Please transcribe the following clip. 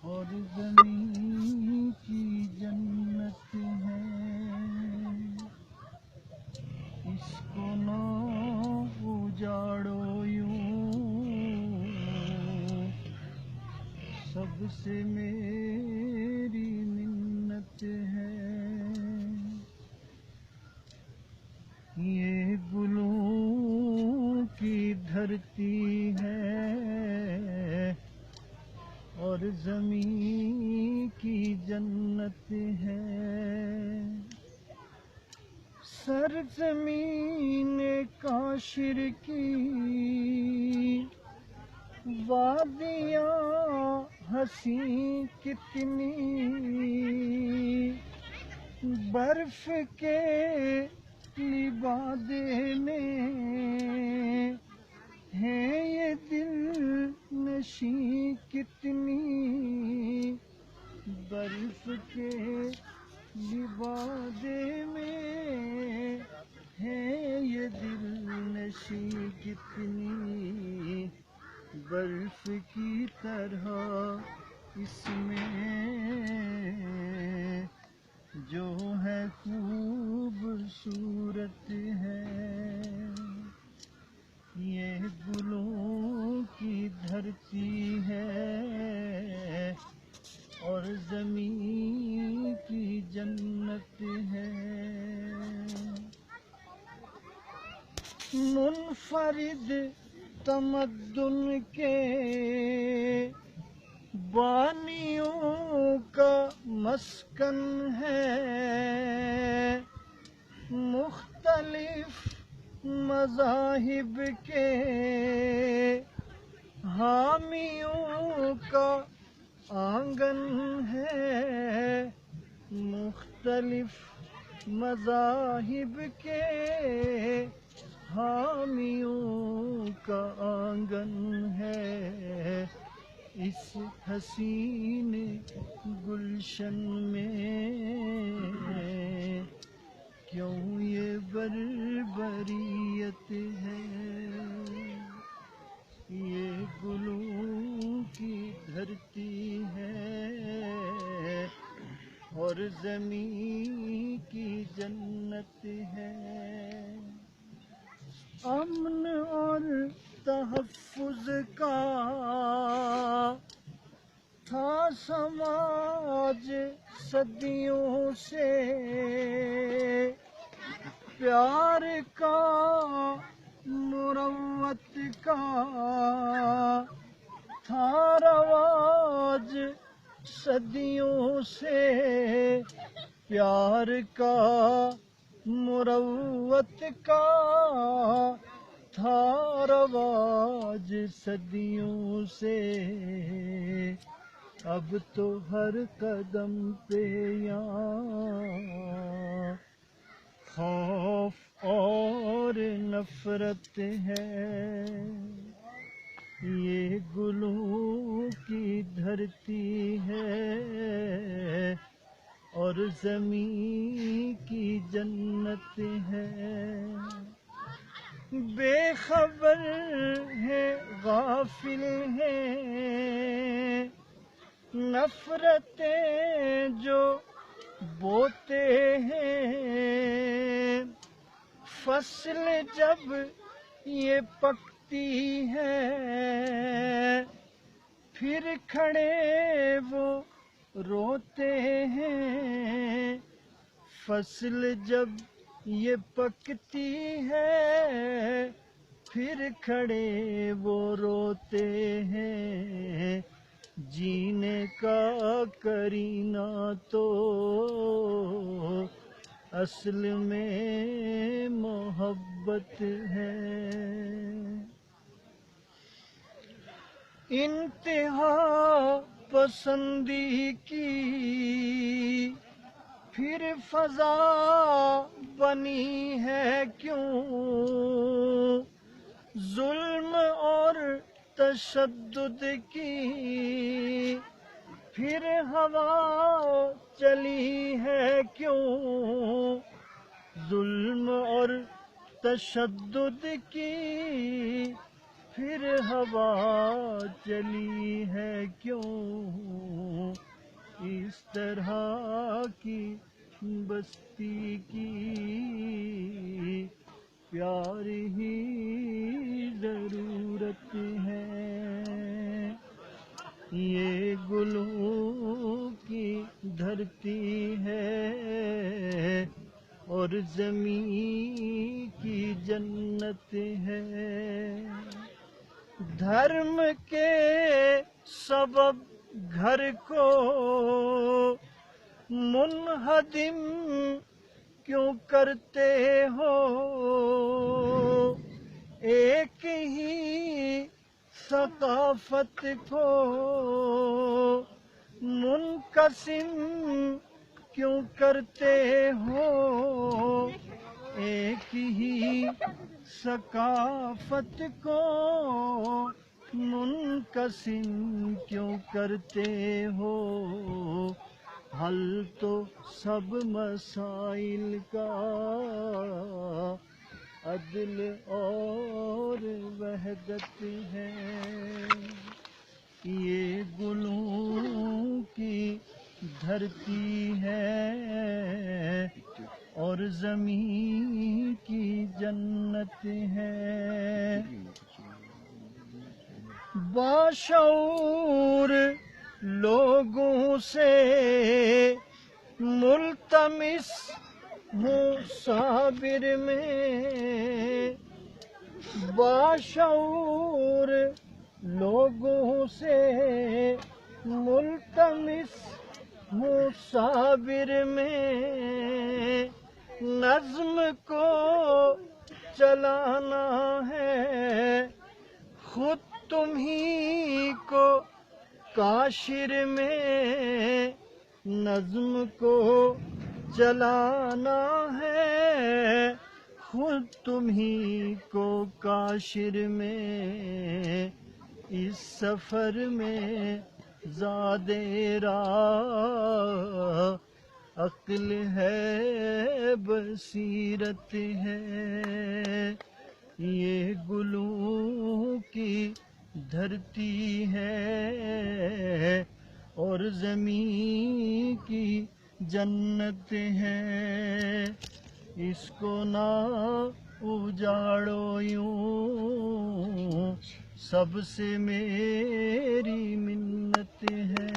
اور زمین کی جنت ہے، اس کو نہ اجاڑو یوں، سب سے میری منت ہے۔ یہ گلوں کی دھرتی ہے اور زمین کی جنت ہے، سرزمین کاشر کی وادیاں حسین کتنی، برف کے لبادے میں ہے یہ دل نشیں کتنی، برف کے لبادے میں ہے یہ دل نشیں کتنی، برف کی طرح اس میں جو ہے خوبصورت ہے۔ یہ گلوں کی دھرتی ہے اور زمین کی جنت ہے، منفرد تمدن کے بانیوں کا مسکن ہے، مختلف مذاہب کے حامیوں کا آنگن ہے، مختلف مذاہب کے حامیوں کا آنگن ہے، اس حسین گلشن میں کیوں یہ بربریت ہے۔ یہ گلوں کی دھرتی ہے اور زمین کی جنت ہے، امن اور تحفظ کا تھا سماج صدیوں سے، پیار کا مروت کا تھا رواج صدیوں سے، پیار کا مروت کا تھا رواج صدیوں سے، اب تو ہر قدم پہ یہاں خوف اور نفرت ہے۔ یہ گلوں کی دھرتی ہے اور زمین کی جنت ہے، بے خبر ہے غافل ہیں نفرتیں جو بوتے ہیں، فصل جب یہ پکتی ہے پھر کھڑے وہ روتے ہیں، فصل جب یہ پکتی ہے پھر کھڑے وہ روتے ہیں، جینے کا کرینہ تو اصل میں محبت ہے، انتہا پسندی کی پھر فضا بنی ہے کیوں، ظلم اور تشدد کی پھر ہوا چلی ہے کیوں، ظلم اور تشدد کی پھر ہوا چلی ہے کیوں اس طرح کی بستی کی پیار ہی ضرورت ہے یہ گلوں کی دھرتی ہے اور زمین کی جنت ہے دھرم کے سبب گھر کو منہدم کیوں کرتے ہو ایک ہی ثقافت کو منقسم کیوں کرتے ہو ایک ہی ثقافت کو منقسم کیوں کرتے ہو حل تو سب مسائل کا عدل اور وحدت ہے یہ گلوں کی دھرتی ہے اور زمین کی جنت ہے باشعور لوگوں سے ملتمس ہوں صابر میں باشعور لوگوں سے ملتمس ہوں صابر میں نظم کو چلانا ہے خود تم ہی کو کاشر میں نظم کو چلانا ہے خود تم ہی کو کاشر میں اس سفر میں زادے راہ عقل ہے بصیرت ہے یہ گلوں کی دھرتی ہے اور زمین کی جنت ہے اس کو نہ اجاڑو یوں سب سے میری منت ہے